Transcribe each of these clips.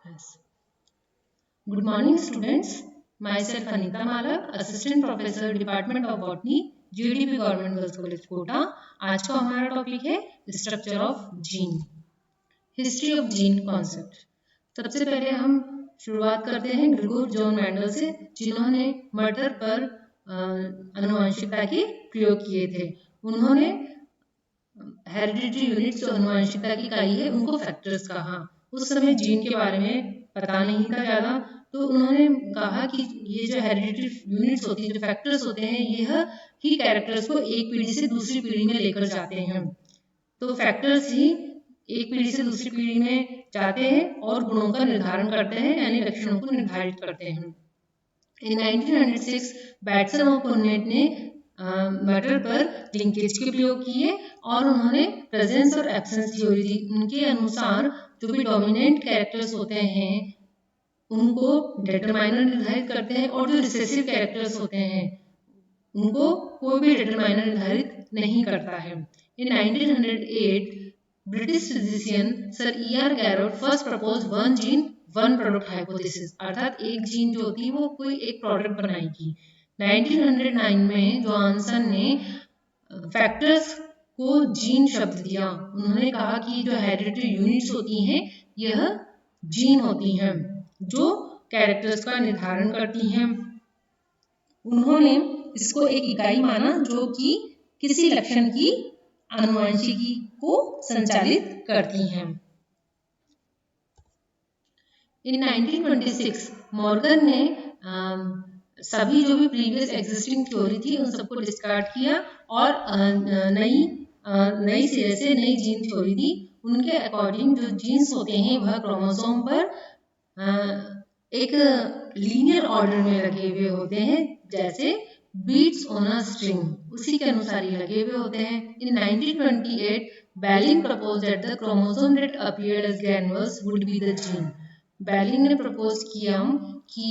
Yes. Good morning, students. Myself Anita Malak, Assistant Professor, Department of Botany, GDP Government Girls College Kota. आज का हमारा topic है structure of gene, history of gene concept. सबसे पहले हम शुरुआत करते हैं ग्रिगोर जॉन मेंडल से, जिन्होंने मटर पर आनुवंशिकता के प्रयोग किए थे। उन्होंने हेरिडिटरी यूनिट्स जो आनुवंशिकता की इकाई है उनको फैक्टर्स कहा। उस समय जीन के बारे में पता नहीं था ज़्यादा, तो उन्होंने कहा कि ये जो हेरिडिटरी यूनिट्स होती हैं, जो फैक्टर्स होते हैं, यह ही कैरेक्टर्स को एक पीढ़ी से दूसरी पीढ़ी में लेकर जाते हैं। तो फैक्टर्स ही एक पीढ़ी से दूसरी पीढ़ी में जाते हैं और गुणों का निर्धारण करते हैं, यानी लक्षणों को निर्धारित करते हैं। इन 1906 बैटसन और पुन्नेट ने मटर पर लिंकेज के प्रयोग किए और उन्होंने प्रेजेंस और एब्सेंस थ्योरी दी। उनके अनुसार जो भी डोमिनेंट कैरेक्टर्स होते हैं उनको डिटरमाइनर निर्धारित करते हैं, और जो रिसेसिव कैरेक्टर्स होते हैं उनको कोई भी डिटरमाइनर निर्धारित नहीं करता है। In 1908 British physician sir E.R. Garrod first propose one gene one product hypothesis, अर्थात एक जीन जो होती है वो कोई एक प्रोडक्ट बनाएगी। 1909 में जॉनसन ने फैक्टर्स को जीन शब्द दिया। उन्होंने कहा कि जो हेरिडिटरी यूनिट्स होती हैं यह जीन होती हैं जो कैरेक्टर्स का निर्धारण करती हैं। उन्होंने इसको एक इकाई माना जो कि किसी लक्षण की आनुवंशिकी को संचालित करती हैं। इन 1926 मॉर्गन ने सभी जो भी प्रीवियस एग्जिस्टिंग थ्योरी थी उन सबको डिस्कार्ड किया और नई सिरे से नई जीन थ्योरी दी। उनके अकॉर्डिंग जो जीन्स होते हैं वह क्रोमोसोम पर एक लीनियर ऑर्डर में लगे हुए होते हैं, जैसे बीट्स ऑन अ स्ट्रिंग, उसी के अनुसार ये लगे हुए होते हैं। In 1928 Belling proposed that the chromosome that appeared as granules would be the gene. Belling ने प्रपोज किया कि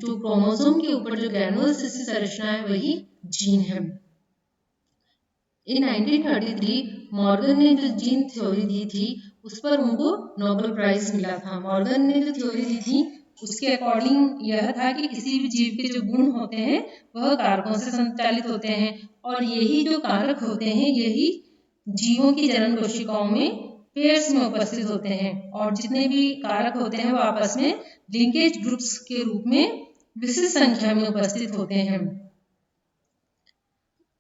जो क्रोमोसोम के ऊपर जो ग्रैन्युल्स जैसी संरचना है वही जीन है। इन 1933 मॉर्गन ने जो जीन थ्योरी दी थी उस पर उनको नोबेल प्राइज मिला था। मॉर्गन ने जो थ्योरी दी थी उसके अकॉर्डिंग यह था कि किसी भी जीव के जो गुण होते हैं वह कारकों से संचालित होते हैं, और यही जो कारक होते हैं यही जीवों की जनन कोशिकाओं में पेयर्स में उपस्थित होते हैं, और जितने भी कारक होते हैं वो आपस में लिंकेज ग्रुप्स के रूप में विशिष्ट संख्या में उपस्थित होते हैं,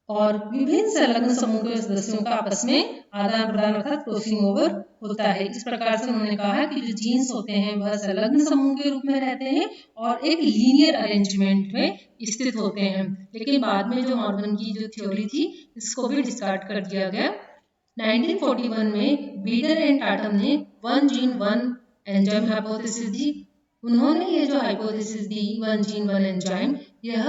और विभिन्न संलग्न समूह के सदस्यों का आपस में आदान प्रदान अर्थात क्रॉसिंग ओवर होता है। इस प्रकार से उन्होंने कहा कि जो जीन्स होते हैं वह संलग्न समूह के रूप में रहते हैं और एक लीनियर अरेंजमेंट में स्थित होते हैं। लेकिन बाद में जो मॉर्गन की जो थ्योरी थी इसको भी डिस्कार्ड कर दिया गया। 1941 में बीडर एंड टाटम ने one gene one enzyme hypothesis दी। उन्होंने ये जो हाइपोथेसिस दी वन जीन वन एंजाइम, यह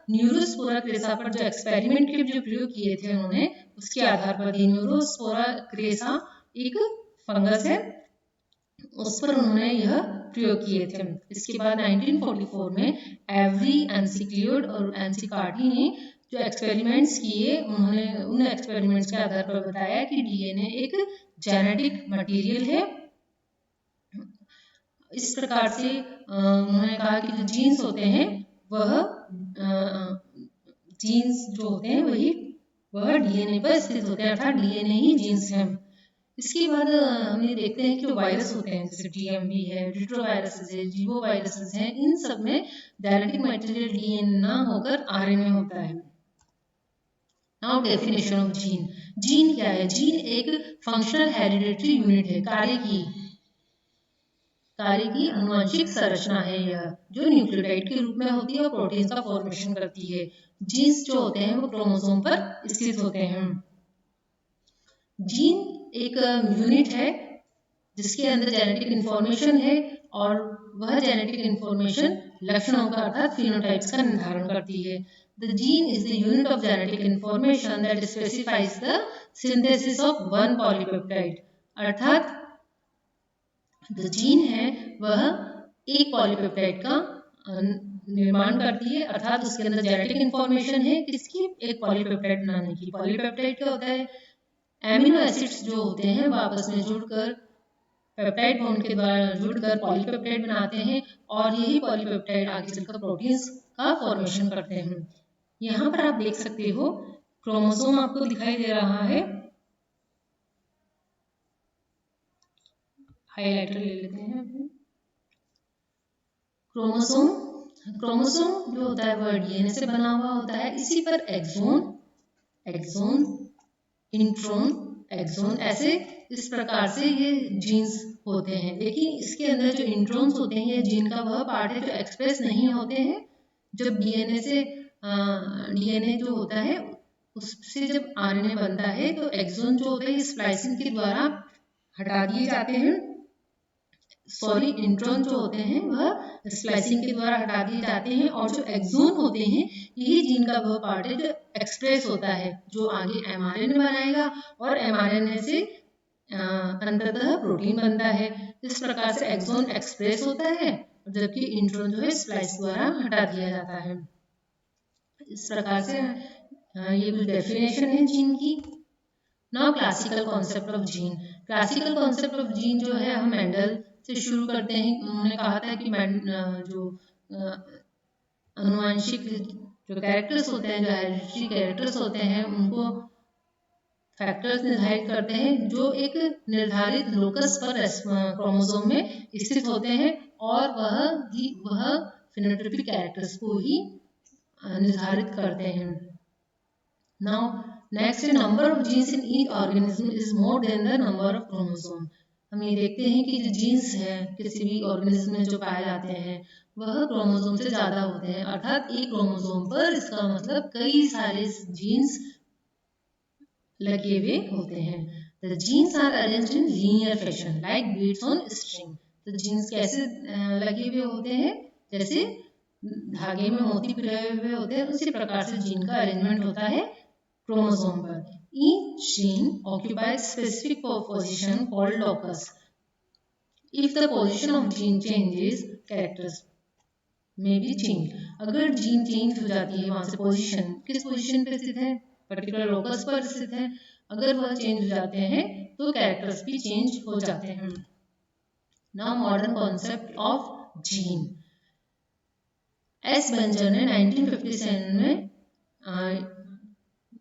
न्यूरोस्पोरा क्रेसा पर जो एक्सपेरिमेंट के जो प्रयोग किए थे उन्होंने उसके आधार पर दी। न्यूरोस्पोरा क्रेसा एक फंगस है, उस पर उन्होंने यह प्रयोग किए थे। इसके बाद 1944 में एवरी, एनसिक्लियोड और एनसिकार्टी ने जो एक्सपेरिमेंट्स किए उन्होंने उन एक्सपेरिमेंट्स के आधार पर बताया कि डीएनए एक जेनेटिक मटेरियल है। इस प्रकार से उन्होंने कहा कि जो जीन्स होते हैं वह जीन्स जो होते हैं वह डीएनए पर स्थित होते हैं, अर्थात डीएनए ही जीन्स हैं। इसके बाद हम देखते हैं कि जो वायरस होते हैं जैसे टीएमवी है, रिट्रोवायरसेस है, जीवो वायरसेस हैं, इन सब में जेनेटिक मटेरियल डीएनए ना होकर आरएनए होता है। Now definition of gene. Gene क्या है? जीन एक फंक्शनल हेरिडिटरी यूनिट है, कार्य की आनुवंशिक संरचना है यह, जो न्यूक्लियोटाइड के रूप में होती है और प्रोटीन का फॉर्मेशन करती है। जीन्स जो होते हैं वो क्रोमोसोम पर स्थित होते हैं। जीन एक यूनिट है जिसके अंदर जेनेटिक इंफॉर्मेशन है, और वह जेनेटिक इंफॉर्मेशन लक्षणों का अर्थात फिनोटाइप्स का निर्धारण करती है। The gene is the unit of genetic information that specifies the synthesis of one polypeptide, अर्थात जो जीन है वह एक पॉलीपेप्टाइड का निर्माण करती है, अर्थात उसके अंदर जेनेटिक इंफॉर्मेशन है किसकी? एक पॉलीपेप्टाइड बनाने की। पॉलीपेप्टाइड क्या होता है? एमिनो एसिड्स जो होते हैं वो आपस में जुड़कर पेप्टाइड बॉन्ड के द्वारा जुड़कर पॉलीपेप्टाइड बनाते हैं और यही पॉलीपेप्टाइड आगे चलकर प्रोटीन्स का फॉर्मेशन करते हैं। यहाँ पर आप देख सकते हो क्रोमोसोम आपको दिखाई दे रहा है, हाइलाइटर ले लेते हैं। क्रोमोसोम जो होता है वह डीएनए से बना हुआ होता है। इसी पर एक्सोन, इंट्रोन, एक्सोन, ऐसे इस प्रकार से ये जीन्स होते हैं। लेकिन इसके अंदर जो इंट्रोन्स होते हैं ये जीन का वह पार्ट है जो एक्सप्रेस नहीं होते हैं। जब डीएनए जो होता है उससे जब आरएनए बनता है तो एक्सोन जो होता है ये स्प्लाइसिंग के द्वारा हटा दिए जाते हैं। इंट्रोन जो होते हैं वह स्प्लाइसिंग के द्वारा हटा दिए जाते हैं और जो एक्सोन होते हैं यही जीन का वह पार्ट है जो एक्सप्रेस होता है, जो आगे एमआरएनए बनाएगा और एमआरएनए से अंततः प्रोटीन बनता है। इस प्रकार से एक्सोन एक्सप्रेस होता है जबकि इंट्रोन जो है स्प्लाइस द्वारा हटा दिया जाता है। इस प्रकार से ये कुछ डेफिनेशन है जीन की। Now classical concept of gene. Classical concept of gene जो है हम मेंडल से शुरू करते हैं। उन्होंने कहा था कि जो अनुवांशिक जो कैरेक्टर्स होते हैं, जो हेरिडिटरी कैरेक्टर्स होते हैं, उनको फैक्टर्स निर्धारित करते हैं जो एक निर्धारित लोकस पर क्रोमोसोम में स्थित होते हैं और वह फिनोटाइपिक कैरेक्टर्स को ही निर्धारित करते हैं। Now next, number of genes in each organism is more than the number of chromosome. हम ये देखते हैं कि जो जीन्स है किसी भी ऑर्गेनिज्म में जो पाए जाते हैं वह क्रोमोसोम से ज्यादा होते हैं, अर्थात एक क्रोमोसोम पर इसका मतलब कई सारे जीन्स लगे हुए होते हैं। The genes are arranged in linear fashion like beads on string. तो जीन्स कैसे लगे हुए होते हैं, जैसे धागे में मोती पिरोए हुए होते हैं, उसी प्रकार से जीन का अरेंजमेंट होता है क्रोमोसोम पर। Each gene occupies specific position called locus. If the position of gene changes, characters may be changed. अगर जीन चेंज हो जाती है, वहां से पोजीशन किस पोजीशन पे स्थित है, पर्टिकुलर लोकस पर स्थित है, अगर वह चेंज हो जाते हैं तो कैरेक्टर्स भी चेंज हो जाते हैं। Now modern concept of gene. S Berger ने 1957 में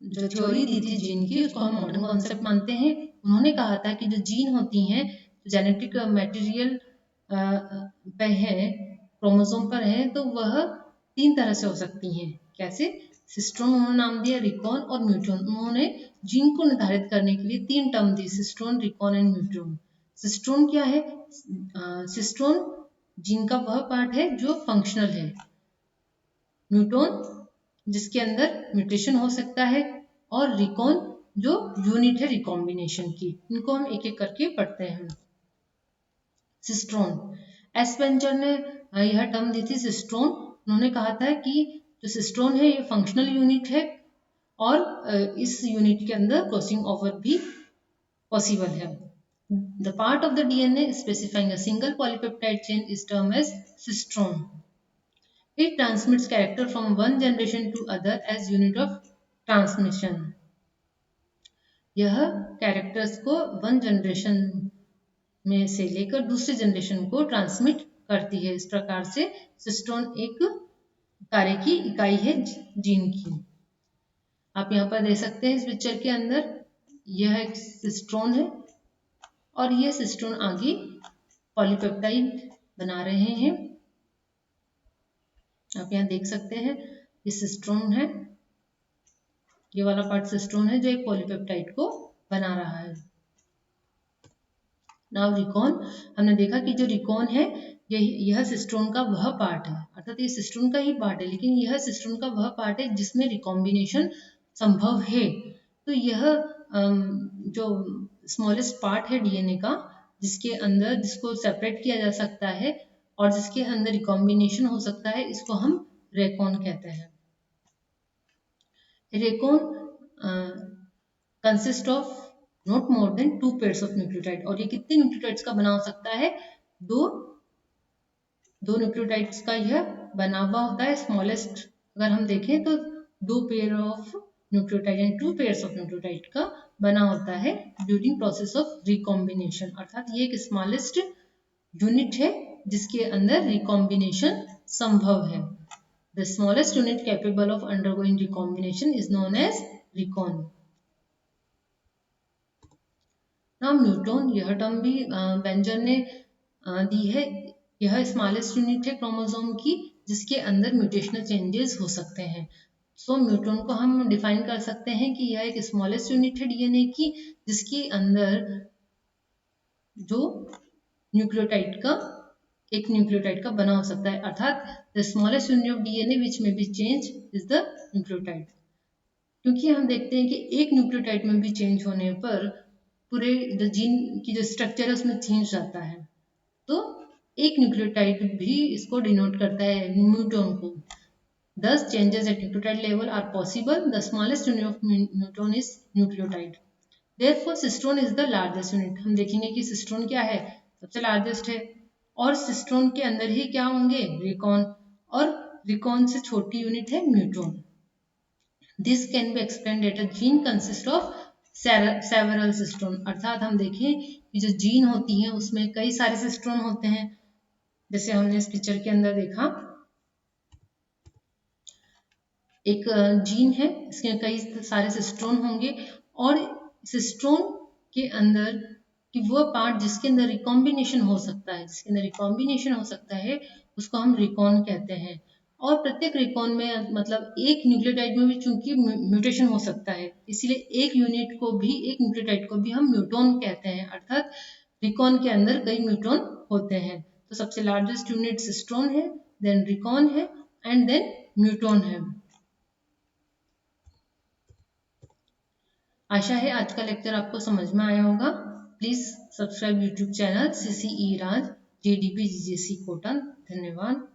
जो थ्योरी दी थी जीन की, उसको हम मॉडर्न कॉन्सेप्ट मानते हैं। उन्होंने कहा था कि जो जीन होती हैं, जेनेटिक मटेरियल पे है, क्रोमोसोम पर है, तो वह 3 तरह से हो सकती हैं। कैसे? सिस्ट्रोन उन्होंने नाम दिया, रिकॉन और म्यूटोन। उन्होंने जीन को निर्धारित करने के लिए 3 टर्म दी, cistron, recon and muton. Cistron क्या है? सिस्ट्रोन जीन का वह पार्ट है जो फंक्शनल है। म्यूटोन जिसके अंदर म्यूटेशन हो सकता है, और रिकॉन जो यूनिट है रिकॉम्बिनेशन की। इनको हम एक एक करके पढ़ते हैं। सिस्ट्रोन, एस बेंजर ने यह टर्म दी थी सिस्ट्रोन। उन्होंने कहा था कि जो सिस्ट्रोन है ये फंक्शनल यूनिट है और इस यूनिट के अंदर क्रॉसिंग ओवर भी पॉसिबल है। The part of the DNA specifying a single polypeptide chain is term as cistron. It transmits character from one generation to other as unit of transmission. यह characters को one generation में से लेकर दूसरे generation को transmit करती है। इस प्रकार से सिस्ट्रोन एक कार्य की इकाई है जीन की। आप यहाँ पर देख सकते हैं इस पिक्चर के अंदर, यह एक सिस्ट्रोन है और यह सिस्ट्रोन आगे पॉलीपेप्टाइड बना रहे हैं। आप यहाँ देख सकते हैं ये सिस्ट्रोन है, ये वाला पार्ट सिस्ट्रोन है जो एक पॉलीपेप्टाइड को बना रहा है। नाउ रिकॉन, हमने देखा कि जो रिकॉन है यह सिस्ट्रोन का वह पार्ट है, अर्थात ये सिस्ट्रोन का ही पार्ट है, लेकिन यह सिस्ट्रोन का वह पार्ट है जिसमें रिकॉम्बिनेशन संभव है। तो यह जो स्मॉलेस्ट पार्ट है डीएनए का, जिसको सेपरेट किया जा सकता है और जिसके अंदर रिकॉम्बिनेशन हो सकता है, इसको हम रेकॉन कहते हैं। Recon consist of not more than 2 pairs of nucleotide. और ये कितने न्यूक्लियोटाइड्स का बना हो सकता है? दो न्यूक्लियोटाइड्स का यह बना हुआ होता है। स्मॉलेस्ट अगर हम देखें तो 2 पेयर ऑफ न्यूक्लियोटाइड यानी 2 पेयर्स ऑफ न्यूक्लियोटाइड का बना होता है ड्यूरिंग प्रोसेस ऑफ रिकॉम्बिनेशन। अर्थात ये एक स्मॉलेस्ट यूनिट है जिसके अंदर रिकॉम्बिनेशन संभव है। The smallest unit capable of undergoing recombination is known as recon. Now muton, यह टर्म भी बेंजर ने दी है। यह स्मॉलेस्ट यूनिट है क्रोमोसोम की जिसके अंदर म्यूटेशनल चेंजेस हो सकते हैं। सो म्यूटोन को हम डिफाइन कर सकते हैं कि यह एक स्मॉलेस्ट यूनिट है डीएनए की जिसके अंदर जो न्यूक्लियोटाइड का एक न्यूक्लियोटाइड का बना हो सकता है। अर्थात the smallest unit of DNA which may be change is the nucleotide. क्योंकि हम देखते हैं कि एक न्यूक्लियोटाइड में भी चेंज होने पर पूरे जो जीन की जो स्ट्रक्चर है उसमें चेंज आता है, तो एक न्यूक्लियोटाइड भी इसको डिनोट करता है म्यूटोन को। Thus changes at nucleotide level are possible. The smallest unit of muton is nucleotide. Therefore cistone is the largest unit. हम देखेंगे कि सिस्टोन क्या है, सबसे लार्जेस्ट है, और सिस्टोन के अंदर ही क्या होंगे, रिकॉन, और रिकॉन से छोटी यूनिट है म्यूटोन। This can be explained that a gene consists of several cistone. अर्थात हम देखें कि जो जीन होती है उसमें कई सारे सिस्टोन होते हैं, जैसे हमने इस पिक्चर के अंदर देखा एक जीन है, इसके कई सारे सिस्टोन होंगे, और सिस्टोन के अंदर कि वो पार्ट जिसके अंदर रिकॉम्बिनेशन हो सकता है, जिसके अंदर रिकॉम्बिनेशन हो सकता है उसको हम रिकॉन कहते हैं। और प्रत्येक रिकॉन में मतलब एक न्यूक्लियोटाइड में भी चूंकि म्यूटेशन हो सकता है, इसीलिए एक यूनिट को भी, एक न्यूक्लियोटाइड को भी हम म्यूटोन कहते हैं। अर्थात रिकॉन के अंदर कई म्यूटोन होते हैं। तो सबसे लार्जेस्ट यूनिट सिस्टोन है, देन रिकॉन है, एंड देन म्यूटोन है। आशा है आज का लेक्चर आपको समझ में आया होगा। Please subscribe YouTube channel CCE Raj JDP GJC Kota. धन्यवाद।